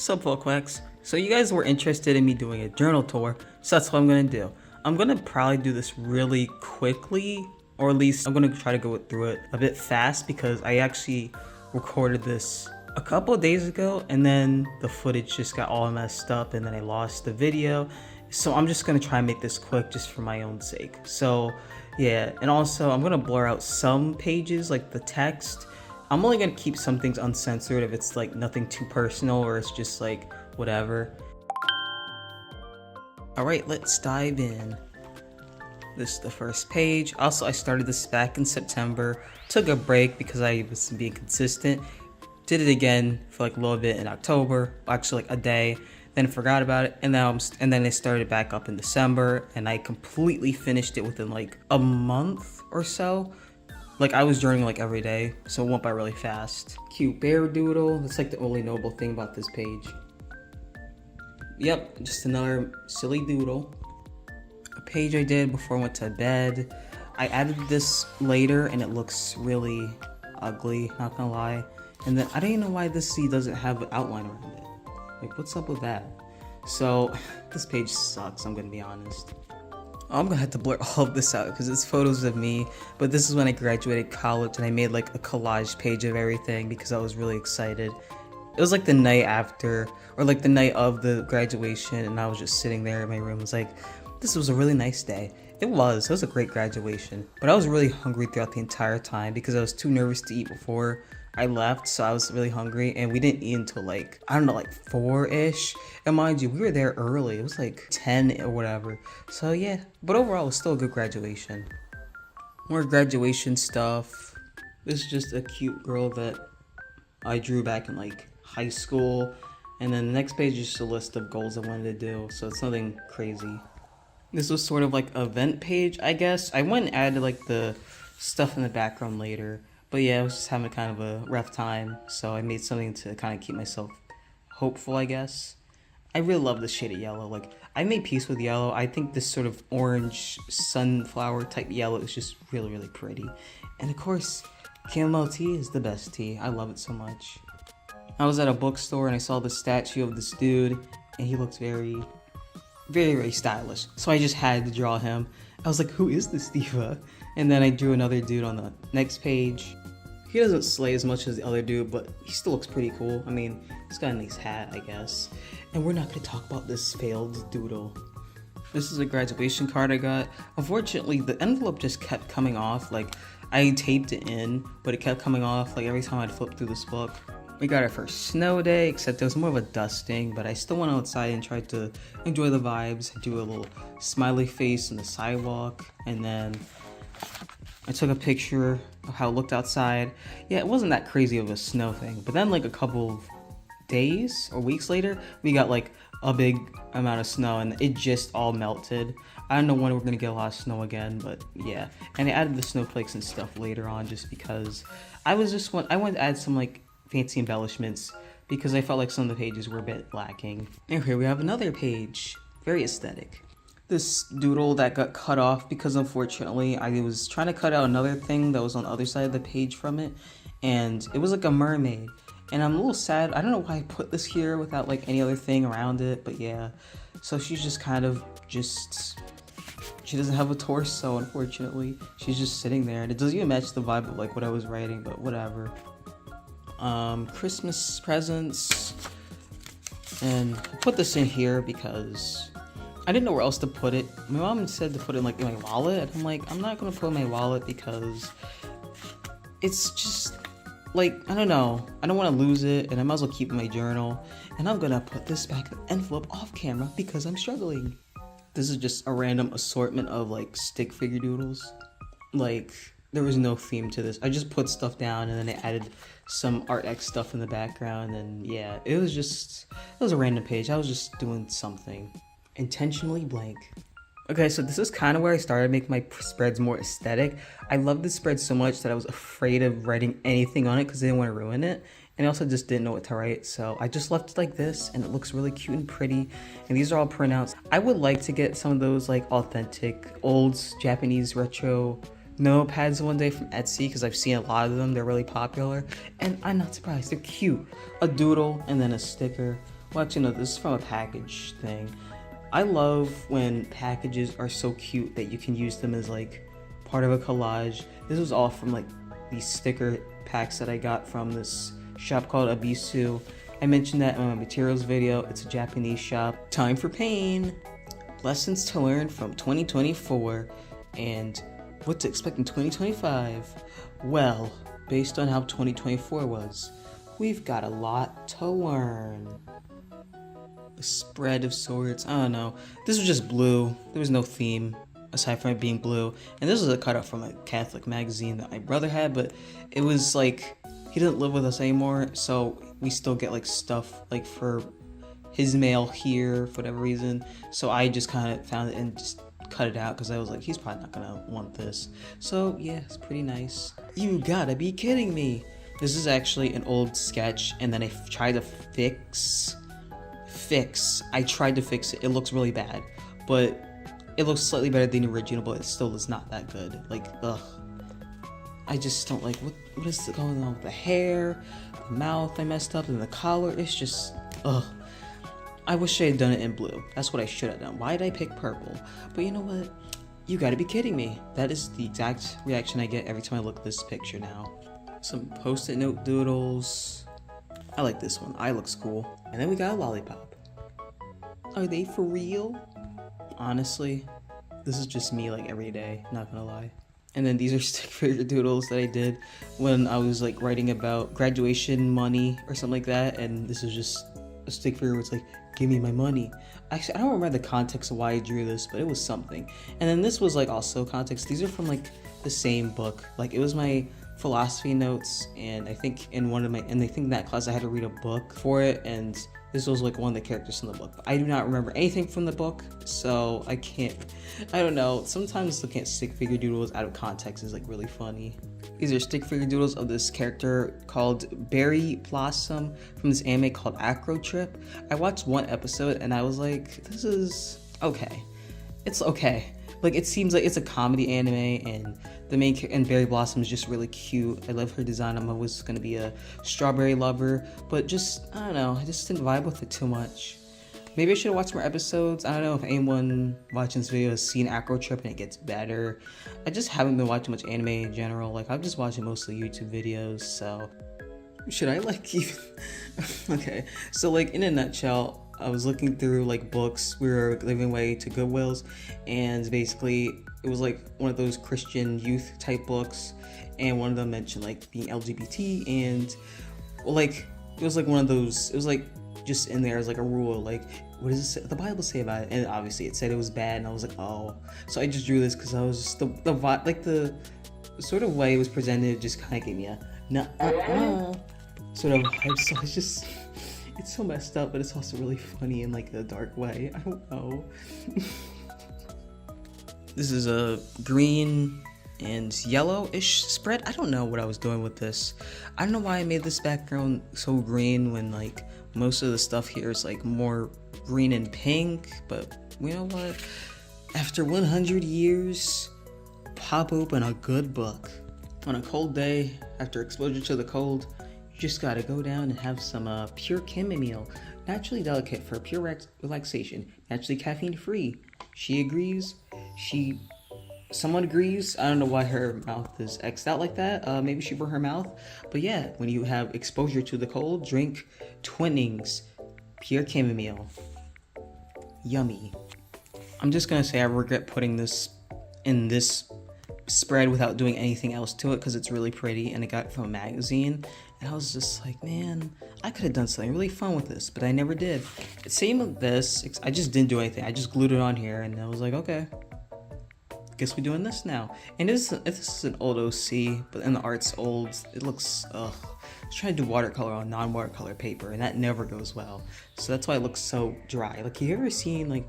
Sup, folks? So you guys were interested in me doing a journal tour, so that's what I'm gonna do. I'm gonna probably do this really quickly, or at least I'm gonna try to go through it a bit fast because I actually recorded this a couple of days ago and then the footage just got all messed up and then I lost the video. So I'm just gonna try and make this quick just for my own sake. So yeah, and also I'm gonna blur out some pages like the text. I'm only gonna keep some things uncensored if it's like nothing too personal or it's just like whatever. Alright, let's dive in. This is the first page. Also, I started this back in September. Took a break because I was being consistent. Did it again for like a little bit in October, actually like a day, then forgot about it, and then I started back up in December, and I completely finished it within like a month or so. Like I was journaling like every day, so it went by really fast. Cute bear doodle. That's like the only notable thing about this page. Yep, just another silly doodle. A page I did before I went to bed. I added this later and it looks really ugly, not gonna lie. And then I don't even know why this C doesn't have an outline around it. Like, what's up with that? So this page sucks, I'm gonna be honest. I'm gonna have to blur all of this out because it's photos of me, but this is when I graduated college and I made like a collage page of everything because I was really excited. It was like the night after, or like the night of the graduation, and I was just sitting there in my room. I was like, this was a really nice day. It was a great graduation, but I was really hungry throughout the entire time because I was too nervous to eat before I left, so I was really hungry, and we didn't eat until like, I don't know, like 4-ish, and mind you, we were there early. It was like 10 or whatever, so yeah, but overall, it was still a good graduation. More graduation stuff. This is just a cute girl that I drew back in like high school, and then the next page is just a list of goals I wanted to do, so it's nothing crazy. This was sort of like an event page, I guess. I went and added like the stuff in the background later. But yeah, I was just having kind of a rough time, so I made something to kind of keep myself hopeful, I guess. I really love this shade of yellow. Like, I made peace with yellow. I think this sort of orange sunflower type yellow is just really, really pretty. And of course, chamomile tea is the best tea. I love it so much. I was at a bookstore and I saw the statue of this dude, and he looks very, very, very stylish. So I just had to draw him. I was like, who is this diva? And then I drew another dude on the next page. He doesn't slay as much as the other dude, but he still looks pretty cool. I mean, he's got a nice hat, I guess. And we're not gonna talk about this failed doodle. This is a graduation card I got. Unfortunately, the envelope just kept coming off. Like, I taped it in, but it kept coming off like every time I'd flip through this book. We got our first snow day, except it was more of a dusting, but I still went outside and tried to enjoy the vibes. I do a little smiley face on the sidewalk, and then I took a picture of how it looked outside. Yeah, it wasn't that crazy of a snow thing, but then like a couple of days or weeks later, we got like a big amount of snow and it just all melted. I don't know when we're gonna get a lot of snow again, but yeah. And I added the snowflakes and stuff later on just because I wanted to add some like fancy embellishments because I felt like some of the pages were a bit lacking. And here we have another page, very aesthetic. This doodle that got cut off because unfortunately I was trying to cut out another thing that was on the other side of the page from it, and it was like a mermaid, and I'm a little sad. I don't know why I put this here without like any other thing around it, but yeah. So she's just kind of she doesn't have a torso, unfortunately. She's just sitting there, and it doesn't even match the vibe of like what I was writing, but whatever. Christmas presents, and I put this in here because I didn't know where else to put it. My mom said to put it like in my wallet, and I'm like, I'm not gonna put it in my wallet because it's just like, I don't know, I don't want to lose it, and I might as well keep it in my journal. And I'm gonna put this back in the envelope off camera because I'm struggling. This is just a random assortment of like stick figure doodles. Like, there was no theme to this. I just put stuff down and then I added some Art X stuff in the background, and yeah, it was a random page. I was just doing something. Intentionally blank. Okay, so this is kind of where I started making my spreads more aesthetic. I love this spread so much that I was afraid of writing anything on it because I didn't want to ruin it. And I also just didn't know what to write, so I just left it like this, and it looks really cute and pretty. And these are all printouts. I would like to get some of those like authentic, old Japanese retro notepads one day from Etsy because I've seen a lot of them. They're really popular, and I'm not surprised. They're cute. A doodle and then a sticker. Well, actually, no, this is from a package thing. I love when packages are so cute that you can use them as like part of a collage. This was all from like these sticker packs that I got from this shop called Abisu. I mentioned that in my materials video. It's a Japanese shop. Time for pain. Lessons to learn from 2024 and what to expect in 2025. Well, based on how 2024 was, we've got a lot to learn. A spread of sorts. I don't know. This was just blue. There was no theme aside from it being blue. And this was a cutout from a Catholic magazine that my brother had, but it was like he doesn't live with us anymore, so we still get like stuff like for his mail here for whatever reason. So I just kind of found it and just cut it out because I was like, he's probably not gonna want this. So yeah, it's pretty nice. You gotta be kidding me. This is actually an old sketch, and then I tried to fix. I tried to fix it. It looks really bad, but it looks slightly better than the original, but it still is not that good. Like, ugh. I just don't like, what is going on with the hair, the mouth I messed up, and the collar. It's just, ugh. I wish I had done it in blue. That's what I should have done. Why did I pick purple? But you know what? You gotta be kidding me. That is the exact reaction I get every time I look at this picture now. Some post-it note doodles. I like this one. Eye looks cool. And then we got a lollipop. Are they for real? Honestly, this is just me like every day, not gonna lie. And then these are stick figure doodles that I did when I was like writing about graduation money or something like that, and this is just a stick figure where it's like, give me my money. Actually, I don't remember the context of why I drew this, but it was something. And then this was like also context. These are from like the same book. Like it was my philosophy notes, and I think in that class I had to read a book for it, and this was like one of the characters in the book. But I do not remember anything from the book, so I don't know. Sometimes looking at stick figure doodles out of context is like really funny. These are stick figure doodles of this character called Berry Blossom from this anime called Acro Trip. I watched one episode and I was like, this is okay. It's okay. Like, it seems like it's a comedy anime, and the main character, and Berry Blossom is just really cute. I love her design. I'm always gonna be a strawberry lover, but just, I don't know, I just didn't vibe with it too much. Maybe I should have watched more episodes. I don't know if anyone watching this video has seen Acro Trip and it gets better. I just haven't been watching much anime in general. Like, I'm just watching mostly YouTube videos, so should I like even okay, so like in a nutshell, I was looking through like books we were giving away to Goodwills, and basically it was like one of those Christian youth type books, and one of them mentioned like being LGBT, and like it was like one of those, it was like just in there as like a rule, like what does the Bible say about it? And obviously it said it was bad, and I was like, oh. So I just drew this because I was just the sort of way it was presented just kind of gave me a sort of vibe. So it's just, it's so messed up, but it's also really funny in like a dark way. I don't know. This is a green and yellow-ish spread. I don't know what I was doing with this. I don't know why I made this background so green when like most of the stuff here is like more green and pink, but you know what? After 100 years, pop open a good book. On a cold day, after exposure to the cold, you just gotta go down and have some pure chamomile, naturally delicate for pure relaxation, naturally caffeine free. She agrees. Someone agrees. I don't know why her mouth is X'd out like that. Maybe she burned her mouth. But yeah, when you have exposure to the cold, drink Twinings pure chamomile. Yummy. I'm just gonna say I regret putting this in this spread without doing anything else to it because it's really pretty and I got it from a magazine, and I was just like, man, I could have done something really fun with this, but I never did. Same with this. I just didn't do anything. I just glued it on here, and I was like, okay, guess we're doing this now. And this is an old OC, but and the art's old. It looks, ugh. I was trying to do watercolor on non-watercolor paper, and that never goes well. So that's why it looks so dry. Like, you ever seen like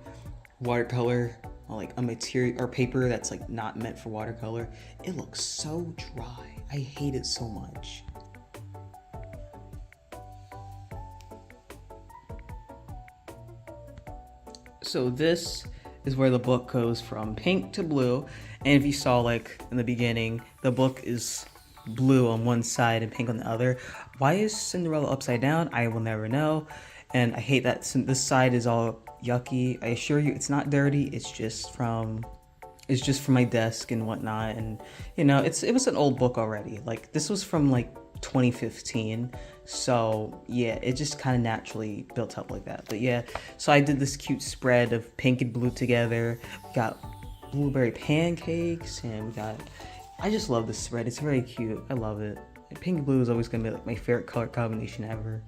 watercolor on like a material or paper that's like not meant for watercolor? It looks so dry. I hate it so much. So this is where the book goes from pink to blue, and if you saw like in the beginning, the book is blue on one side and pink on the other. Why is Cinderella upside down? I will never know. And I hate that this side is all yucky. I assure you it's not dirty, it's just from my desk and whatnot. And you know, it was an old book already. Like this was from like 2015, so yeah, it just kind of naturally built up like that. But yeah, so I did this cute spread of pink and blue together. We got blueberry pancakes, and we got, I just love this spread. It's very cute. I love it. Pink and blue is always gonna be like my favorite color combination ever.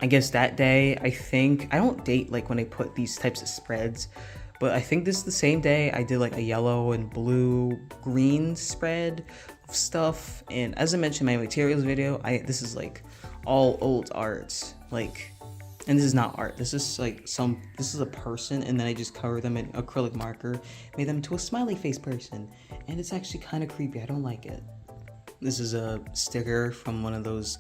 I guess that day, I don't date like when I put these types of spreads, but I think this is the same day I did like a yellow and blue green spread of stuff. And as I mentioned in my materials video, this is like all old art, like, and this is not art, this is like this is a person, and then I just covered them in acrylic marker, made them into a smiley face person, and it's actually kind of creepy. I don't like it. This is a sticker from one of those,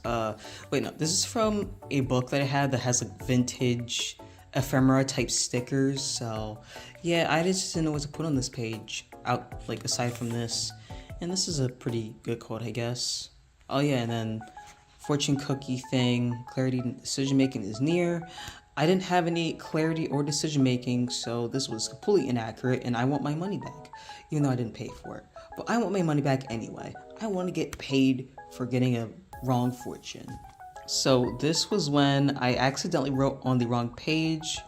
wait, no, this is from a book that I had that has like vintage ephemera type stickers. So yeah, I just didn't know what to put on this page out, like aside from this. And this is a pretty good quote, I guess. Oh yeah, and then fortune cookie thing, clarity and decision making is near. I didn't have any clarity or decision making, so this was completely inaccurate, and I want my money back, even though I didn't pay for it. But I want my money back anyway. I want to get paid for getting a wrong fortune. So this was when I accidentally wrote on the wrong page,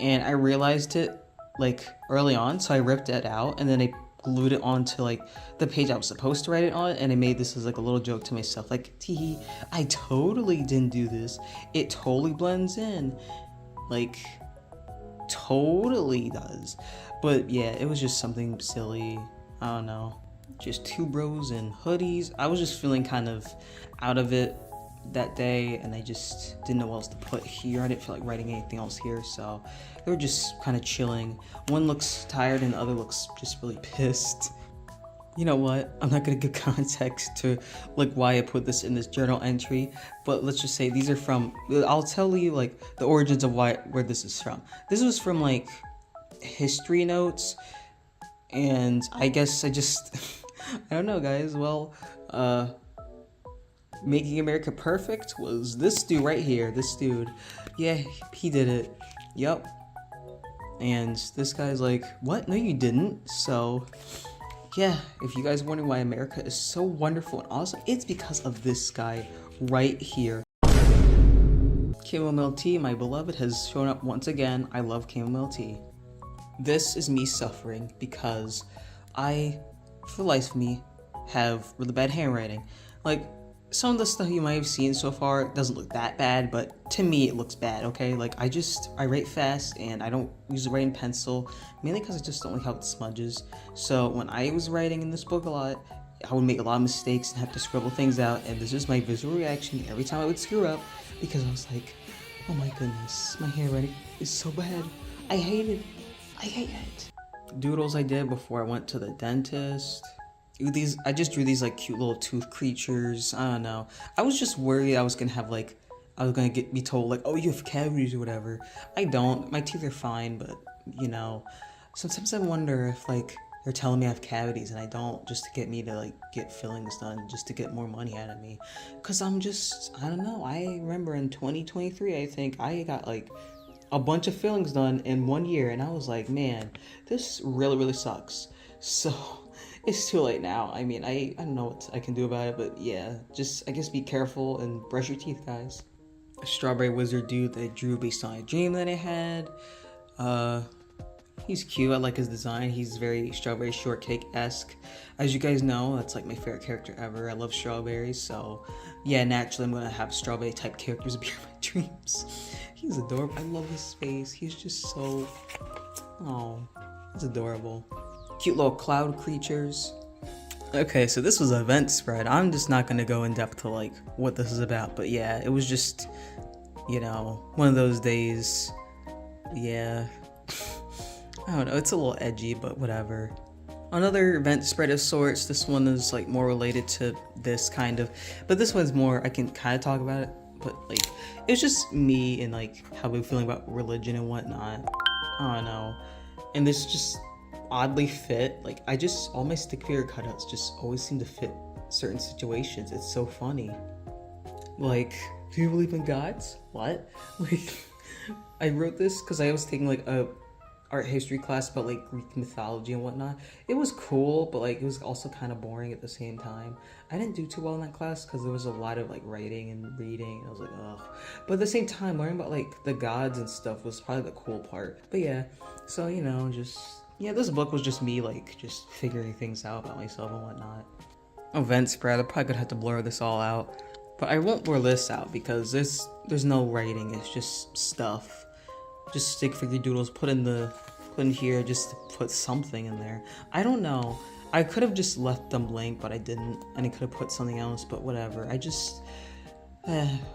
and I realized it like early on, so I ripped it out and then I glued it onto like the page I was supposed to write it on, and I made this as like a little joke to myself, like, tee, I totally didn't do this. It totally blends in, like totally does. But yeah, it was just something silly. I don't know, just two bros in hoodies. I was just feeling kind of out of it that day, and I just didn't know what else to put here. I didn't feel like writing anything else here, so they were just kind of chilling. One looks tired and the other looks just really pissed. You know what, I'm not gonna give context to like why I put this in this journal entry, but let's just say these are from, I'll tell you like the origins of where this is from. This was from like history notes, and I guess I just I don't know, guys. Well, Making America Perfect was this dude right here. This dude, yeah, he did it. Yep. And this guy's like, what? No, you didn't. So yeah, if you guys wondering why America is so wonderful and awesome, it's because of this guy right here. Chamomile tea, my beloved, has shown up once again. I love chamomile tea. This is me suffering because I, for the life of me, have really bad handwriting. Like, some of the stuff you might have seen so far doesn't look that bad, but to me it looks bad, okay? Like, I write fast and I don't usually write in pencil, mainly because I just don't like how it smudges. So when I was writing in this book a lot, I would make a lot of mistakes and have to scribble things out, and this is my visual reaction every time I would screw up, because I was like, oh my goodness, my handwriting is so bad. I hate it. I hate it. Doodles I did before I went to the dentist. I just drew these like cute little tooth creatures. I don't know. I was just worried I was gonna be told like, oh, you have cavities or whatever. I don't. My teeth are fine, but you know, sometimes I wonder if like they're telling me I have cavities and I don't, just to get me to like get fillings done, just to get more money out of me. Cause I don't know. I remember in 2023, I think I got like a bunch of fillings done in 1 year, and I was like, man, this really, really sucks. So it's too late now. I mean, I don't know what I can do about it, but yeah, just, I guess, be careful and brush your teeth, guys. A strawberry wizard dude that I drew based on a dream that I had. He's cute. I like his design. He's very strawberry shortcake-esque. As you guys know, that's like my favorite character ever. I love strawberries, so yeah, naturally I'm gonna have strawberry type characters appear in my dreams. He's adorable. I love his face. He's just so, oh, he's adorable. Cute little cloud creatures. Okay, so this was an event spread. I'm just not gonna go in depth to like what this is about, but yeah, it was just, you know, one of those days. Yeah. I don't know, it's a little edgy, but whatever. Another event spread of sorts. This one is like more related to this kind of, but this one's more, I can kind of talk about it, but like, it's just me and like how we're feeling about religion and whatnot. I don't know. And this just oddly fit. Like, all my stick figure cutouts just always seem to fit certain situations. It's so funny. Like, do you believe in gods? What? Like, I wrote this because I was taking like a art history class about like Greek mythology and whatnot. It was cool, but like it was also kind of boring at the same time. I didn't do too well in that class because there was a lot of like writing and reading, and I was like, ugh. But at the same time, learning about like the gods and stuff was probably the cool part. But yeah, so you know, just yeah, this book was just me like just figuring things out about myself and whatnot. Event spread. I'm probably gonna have to blur this all out, but I won't blur this out because there's no writing. It's just stuff. Just stick figure doodles. Put in here just to put something in there. I don't know. I could have just left them blank, but I didn't, and I could have put something else. But whatever. I just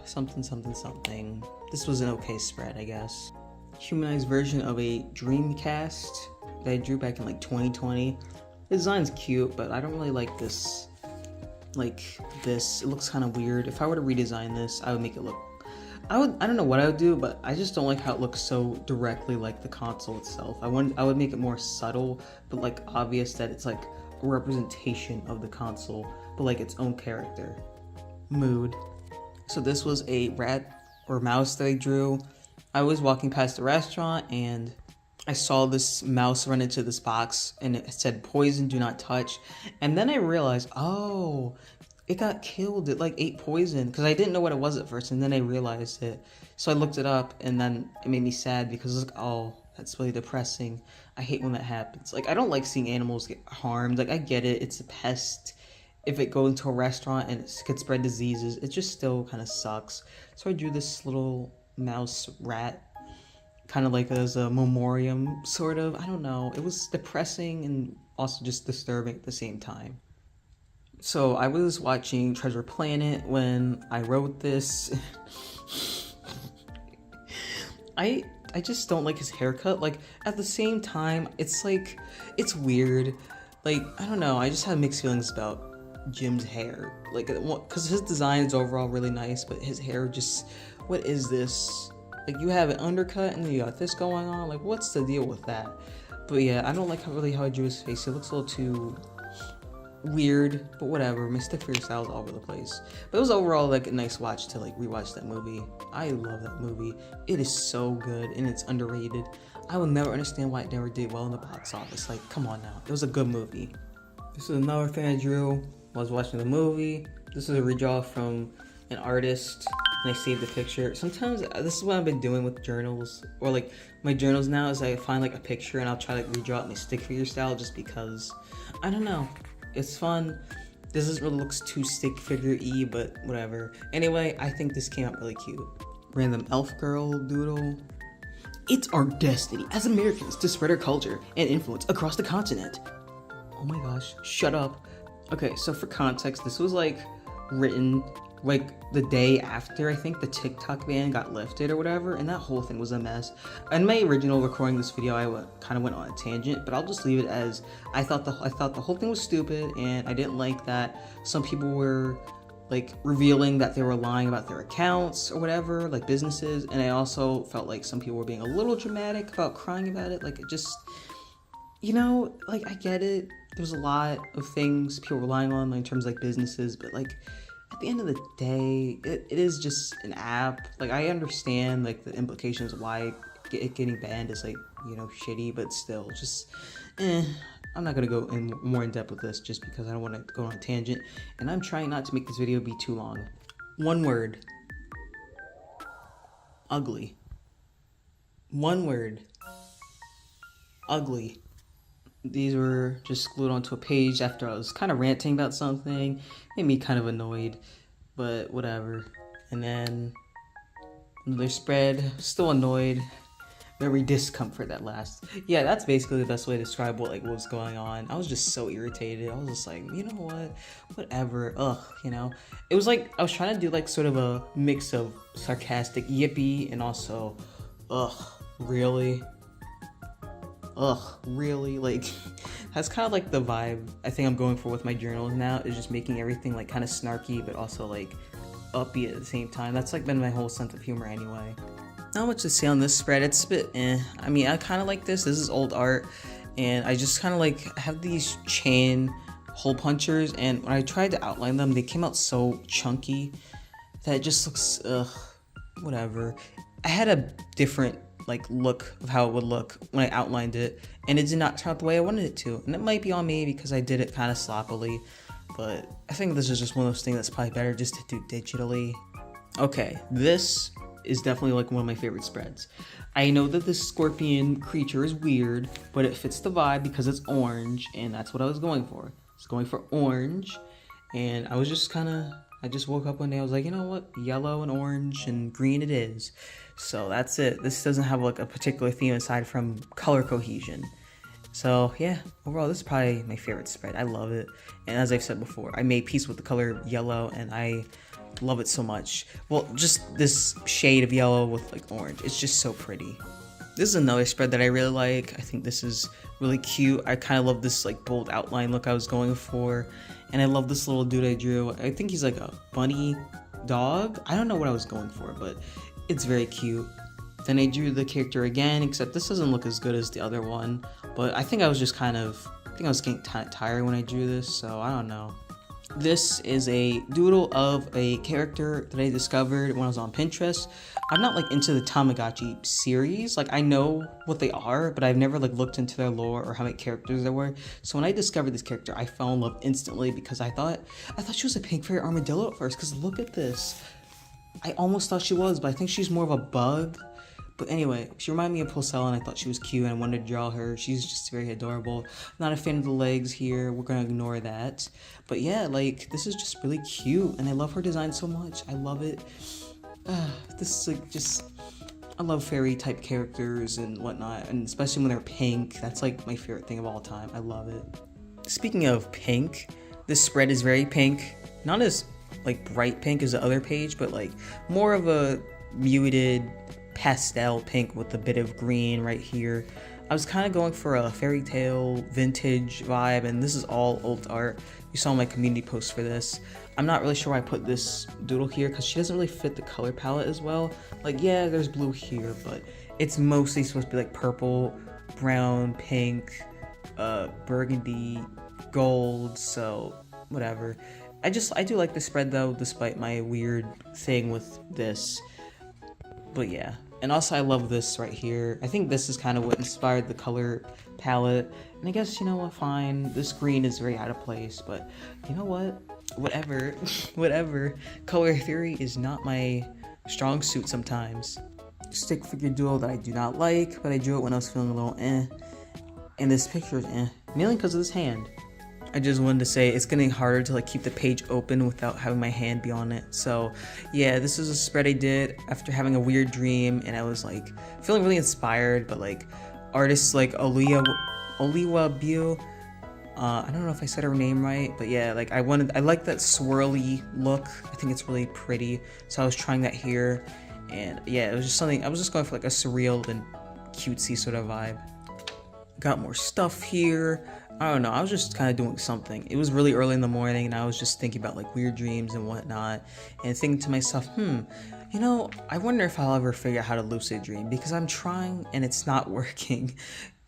something. This was an okay spread, I guess. Humanized version of a Dreamcast that I drew back in like 2020. The design's cute, but I don't really like this. Like this, it looks kind of weird. If I were to redesign this, I would make it look. I don't know what I would do, but I just don't like how it looks so directly like the console itself. I would make it more subtle, but like obvious that it's like a representation of the console, but like its own character. Mood. So this was a rat or mouse that I drew. I was walking past the restaurant and I saw this mouse run into this box and it said poison, do not touch. And then I realized, oh, it got killed. It like ate poison because I didn't know what it was at first. And then I realized it. So I looked it up and then it made me sad because it's like, oh, that's really depressing. I hate when that happens. Like, I don't like seeing animals get harmed. Like, I get it. It's a pest. If it goes into a restaurant and it could spread diseases, it just still kind of sucks. So I drew this little mouse rat kind of like as a memoriam, sort of. I don't know. It was depressing and also just disturbing at the same time. So I was watching Treasure Planet when I wrote this. I just don't like his haircut. Like, at the same time, it's like, it's weird. Like, I don't know. I just have mixed feelings about Jim's hair. Like, because his design is overall really nice, but his hair just, what is this? Like, you have an undercut and then you got this going on. Like, what's the deal with that? But yeah, I don't like how I drew his face. It looks a little too weird, but whatever. My stick figure style is all over the place. But it was overall like a nice watch to like rewatch that movie. I love that movie. It is so good and it's underrated. I will never understand why it never did well in the box office. Like, come on now. It was a good movie. This is another thing I drew while I was watching the movie. This is a redraw from an artist. And I saved the picture. Sometimes this is what I've been doing with journals, or like my journals now, is I find like a picture and I'll try to like redraw it in my stick figure style just because, I don't know, it's fun. This doesn't really looks too stick figure-y, but whatever. Anyway, I think this came out really cute. Random elf girl doodle. It's our destiny as Americans to spread our culture and influence across the continent. Oh my gosh, shut up. Okay, so for context, this was like written like the day after I think the TikTok ban got lifted or whatever, and that whole thing was a mess. In my original recording this video, I kind of went on a tangent, but I'll just leave it as I thought the whole thing was stupid, and I didn't like that some people were like revealing that they were lying about their accounts or whatever, like businesses, and I also felt like some people were being a little dramatic about crying about it. Like, it just, you know, like, I get it. There's a lot of things people are relying on like, in terms of like businesses, but like, at the end of the day, it is just an app. Like, I understand like the implications of why it getting banned is like, you know, shitty, but still, just I'm not gonna go in more in depth with this just because I don't want to go on a tangent, and I'm trying not to make this video be too long. One word: ugly. One word: ugly. These were just glued onto a page after I was kind of ranting about something. Made me kind of annoyed, but whatever. And then another spread, still annoyed. Very discomfort at last. Yeah, that's basically the best way to describe what was going on. I was just so irritated. I was just like, you know what? Whatever. Ugh, you know? It was like, I was trying to do like sort of a mix of sarcastic yippee and also, ugh, really? Ugh, really? Like, that's kind of like the vibe I think I'm going for with my journals now, is just making everything like kind of snarky but also like upbeat at the same time. That's like been my whole sense of humor anyway. Not much to say on this spread. It's a bit I mean, I kind of like this. This is old art, and I just kind of like have these chain hole punchers, and when I tried to outline them, they came out so chunky that it just looks, ugh, whatever. I had a different like look of how it would look when I outlined it, and it did not turn out the way I wanted it to. And it might be on me because I did it kind of sloppily, but I think this is just one of those things that's probably better just to do digitally. Okay, this is definitely like one of my favorite spreads. I know that this scorpion creature is weird, but it fits the vibe because it's orange, and that's what I was going for. I was going for orange, and I was just I just woke up one day, I was like, you know what, yellow and orange and green it is. So that's it. This doesn't have like a particular theme aside from color cohesion. So yeah, overall this is probably my favorite spread. I love it, and as I've said before, I made peace with the color yellow, and I love it so much. Well, just this shade of yellow with like orange, it's just so pretty. This is another spread that I really like. I think this is really cute. I kind of love this like bold outline look I was going for, and I love this little dude I drew. I think he's like a bunny dog. I don't know what I was going for, but it's very cute. Then I drew the character again, except this doesn't look as good as the other one, but I think I was just I was getting tired when I drew this, so I don't know. This is a doodle of a character that I discovered when I was on Pinterest. I'm not like into the Tamagotchi series. Like I know what they are, but I've never like looked into their lore or how many characters there were. So when I discovered this character, I fell in love instantly because I thought she was a pink fairy armadillo at first. Because look at this. I almost thought she was, but I think she's more of a bug. But anyway, she reminded me of Pulcella, and I thought she was cute, and I wanted to draw her. She's just very adorable. Not a fan of the legs here. We're gonna ignore that. But yeah, like, this is just really cute, and I love her design so much. I love it. This is like just... I love fairy type characters and whatnot, and especially when they're pink. That's like my favorite thing of all time. I love it. Speaking of pink, this spread is very pink. Not as like bright pink as the other page, but like more of a muted pastel pink with a bit of green right here. I was kind of going for a fairy tale vintage vibe, and this is all old art. You saw my community post for this. I'm not really sure why I put this doodle here because she doesn't really fit the color palette as well. Like, yeah, there's blue here, but it's mostly supposed to be like purple, brown, pink, burgundy, gold, so whatever. I do like the spread though, despite my weird thing with this. But yeah, and also I love this right here. I think this is kind of what inspired the color palette. And I guess, you know what, fine. This green is very out of place, but you know what? Whatever, whatever. Color theory is not my strong suit sometimes. Stick figure doodle that I do not like, but I drew it when I was feeling a little eh. And this picture is eh, mainly because of this hand. I just wanted to say it's getting harder to like keep the page open without having my hand be on it. So yeah, this is a spread I did after having a weird dream, and I was like feeling really inspired, but like artists like Oliwa Biu, I don't know if I said her name right, but yeah, like I like that swirly look. I think it's really pretty. So I was trying that here, and yeah, it was just something, I was just going for like a surreal and cutesy sort of vibe. Got more stuff here. I don't know, I was just kind of doing something. It was really early in the morning, and I was just thinking about like weird dreams and whatnot, and thinking to myself, you know, I wonder if I'll ever figure out how to lucid dream, because I'm trying and it's not working.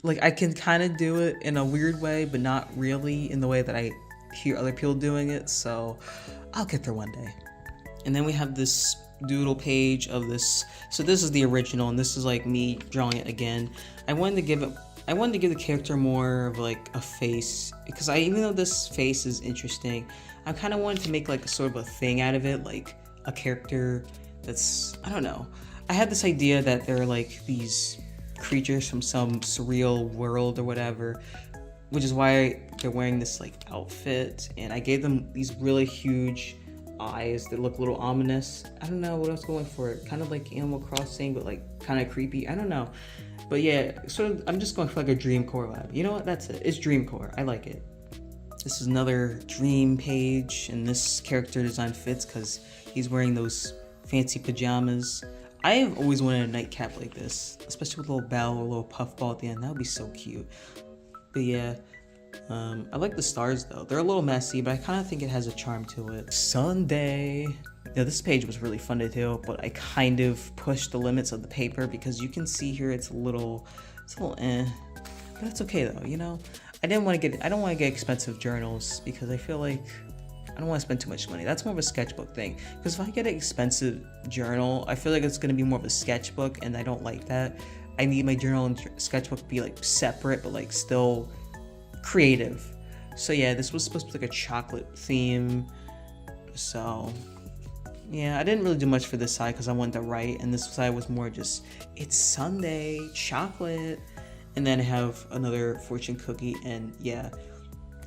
Like I can kind of do it in a weird way, but not really in the way that I hear other people doing it, so I'll get there one day. And then we have this doodle page of this. So this is the original, and this is like me drawing it again. I wanted to give the character more of like a face, because even though this face is interesting, I kind of wanted to make like a sort of a thing out of it, like a character that's, I don't know. I had this idea that they're like these creatures from some surreal world or whatever, which is why they're wearing this like outfit, and I gave them these really huge eyes that look a little ominous. I don't know what I was going for, kind of like Animal Crossing, but like kind of creepy. I don't know. But yeah, sort of, I'm just going for like a Dreamcore vibe. You know what? That's it. It's Dreamcore. I like it. This is another dream page, and this character design fits because he's wearing those fancy pajamas. I have always wanted a nightcap like this, especially with a little bell or a little puffball at the end. That would be so cute. But yeah, I like the stars though. They're a little messy, but I kind of think it has a charm to it. Sunday. Yeah, this page was really fun to do, but I kind of pushed the limits of the paper because you can see here it's a little eh. But that's okay though, you know. I don't want to get expensive journals because I feel like I don't want to spend too much money. That's more of a sketchbook thing. Because if I get an expensive journal, I feel like it's going to be more of a sketchbook, and I don't like that. I need my journal and sketchbook to be like separate, but like still creative. So yeah, this was supposed to be like a chocolate theme. So yeah, I didn't really do much for this side because I wanted to write, and this side was more just, it's Sunday, chocolate. And then I have another fortune cookie, and yeah.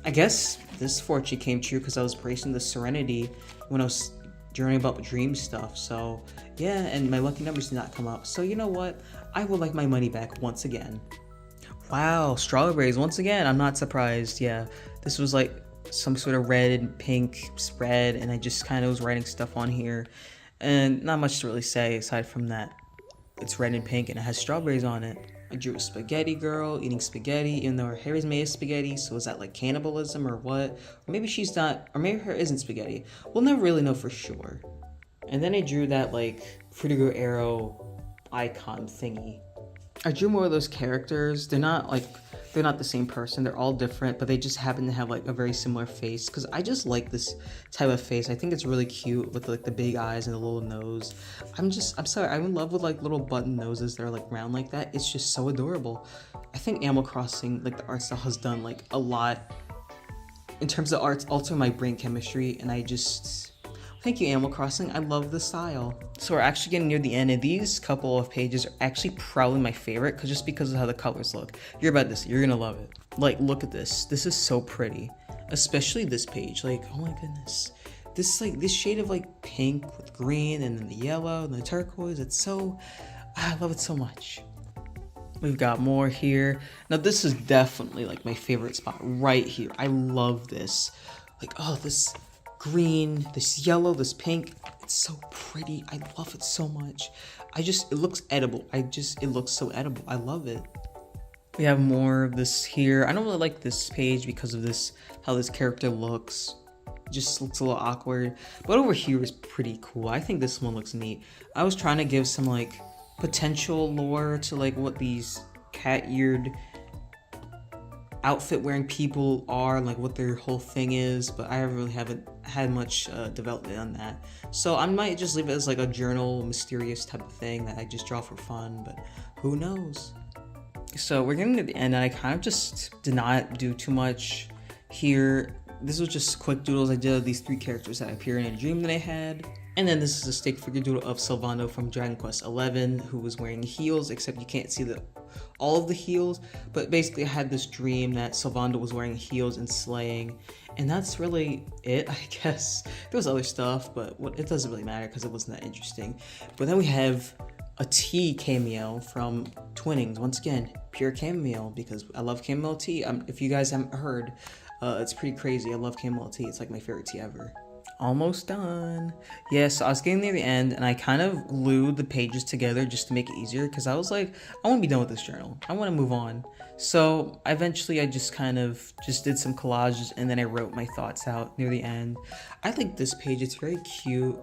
I guess this fortune came true because I was bracing the serenity when I was journaling about dream stuff. So yeah, and my lucky numbers did not come up. So you know what? I would like my money back once again. Wow, strawberries once again. I'm not surprised. Yeah, this was like some sort of red and pink spread, and I just kind of was writing stuff on here, and not much to really say aside from that. It's red and pink, and it has strawberries on it. I drew a spaghetti girl eating spaghetti, even though her hair is made of spaghetti. So is that like cannibalism or what? Or maybe she's not, or maybe her isn't spaghetti. We'll never really know for sure. And then I drew that like Fruitigo arrow icon thingy. I drew more of those characters. They're not the same person. They're all different, but they just happen to have like a very similar face. Cause I just like this type of face. I think it's really cute with like the big eyes and the little nose. I'm sorry. I'm in love with like little button noses that are like round like that. It's just so adorable. I think Animal Crossing, like the art style, has done like a lot in terms of arts, alter my brain chemistry, and thank you, Animal Crossing. I love the style. So we're actually getting near the end, and these couple of pages are actually probably my favorite just because of how the colors look. You're about this. You're gonna love it. Like, look at this. This is so pretty. Especially this page. Like, oh my goodness. This shade of like pink with green, and then the yellow and the turquoise. I love it so much. We've got more here. Now this is definitely like my favorite spot right here. I love this. Like, oh, this green, this yellow, this pink. It's so pretty. I love it so much. It looks edible. It looks so edible. I love it. We have more of this here. I don't really like this page because of how this character looks. It just looks a little awkward. But over here is pretty cool. I think this one looks neat. I was trying to give some like potential lore to like what these cat-eared outfit wearing people are, like what their whole thing is, but I really haven't had much development on that. So I might just leave it as like a journal mysterious type of thing that I just draw for fun, but who knows. So we're getting to the end, and I kind of just did not do too much here. This was just quick doodles I did of these 3 characters that appear in a dream that I had. And then this is a stick figure doodle of Sylvando from Dragon Quest XI, who was wearing heels, except you can't see all of the heels. But basically I had this dream that Sylvando was wearing heels and slaying. And that's really it, I guess. There was other stuff, but it doesn't really matter because it wasn't that interesting. But then we have a tea cameo from Twinnings. Once again, pure cameo, because I love chamomile tea. If you guys haven't heard, it's pretty crazy. I love chamomile tea. It's like my favorite tea ever. Almost done. Yeah, so I was getting near the end, and I kind of glued the pages together just to make it easier, because I was like, I want to be done with this journal. I want to move on. So eventually I just kind of did some collages, and then I wrote my thoughts out near the end. I like this page. It's very cute.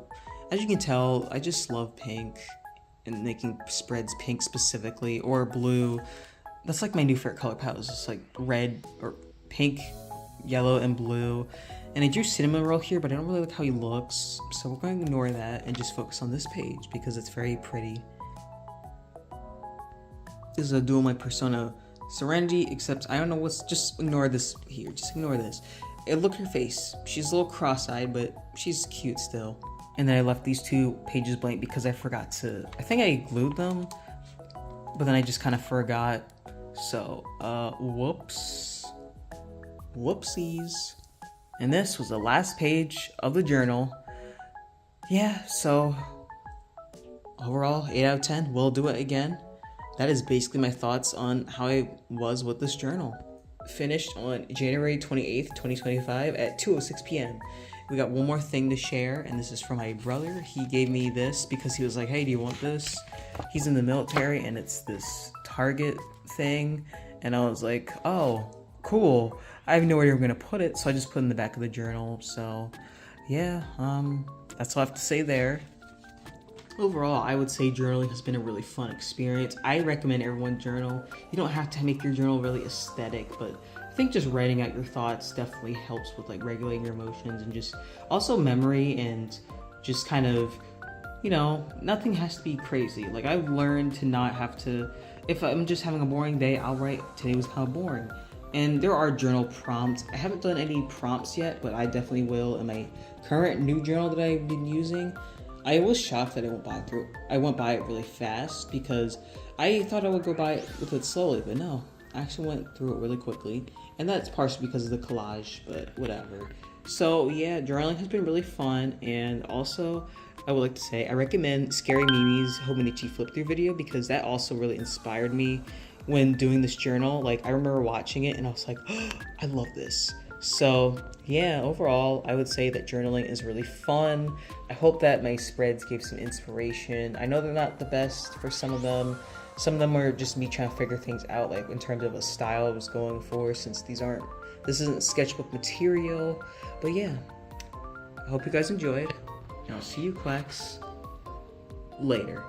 As you can tell, I just love pink and making spreads pink specifically, or blue. That's like my new favorite color palette. It's just like red or pink, yellow, and blue. And I drew Cinnamon Roll here, but I don't really like how he looks. So we're going to ignore that and just focus on this page because it's very pretty. This is a dual my persona Serenity, except I don't know just ignore this here. Just ignore this. Look at her face. She's a little cross-eyed, but she's cute still. And then I left these 2 pages blank because I think I glued them, but then I just kind of forgot. So, whoops. Whoopsies. And this was the last page of the journal. Yeah, so overall, 8 out of 10. We'll do it again. That is basically my thoughts on how I was with this journal. Finished on January 28th, 2025 at 2:06 p.m. We got one more thing to share, and this is from my brother. He gave me this because he was like, hey, do you want this? He's in the military, and it's this Target thing. And I was like, oh, cool. I have no idea where I'm gonna put it, so I just put it in the back of the journal. So yeah, that's all I have to say there. Overall, I would say journaling has been a really fun experience. I recommend everyone journal. You don't have to make your journal really aesthetic, but I think just writing out your thoughts definitely helps with like regulating your emotions and just also memory and just kind of, you know, nothing has to be crazy. Like I've learned to not have to, if I'm just having a boring day, I'll write today was kind of boring. And there are journal prompts. I haven't done any prompts yet, but I definitely will in my current new journal that I've been using. I was shocked that I went by it really fast because I thought I would go by it with it slowly, but no, I actually went through it really quickly. And that's partially because of the collage, but whatever. So yeah, journaling has been really fun, and also I would like to say I recommend Scary Mimi's Hominichi flip through video because that also really inspired me when doing this journal. Like I remember watching it and I was like, oh, I love this. So yeah, overall I would say that journaling is really fun. I hope that my spreads gave some inspiration. I know they're not the best for some of them. Some of them are just me trying to figure things out, like in terms of a style I was going for, since this isn't sketchbook material. But yeah, I hope you guys enjoyed, and I'll see you quacks later.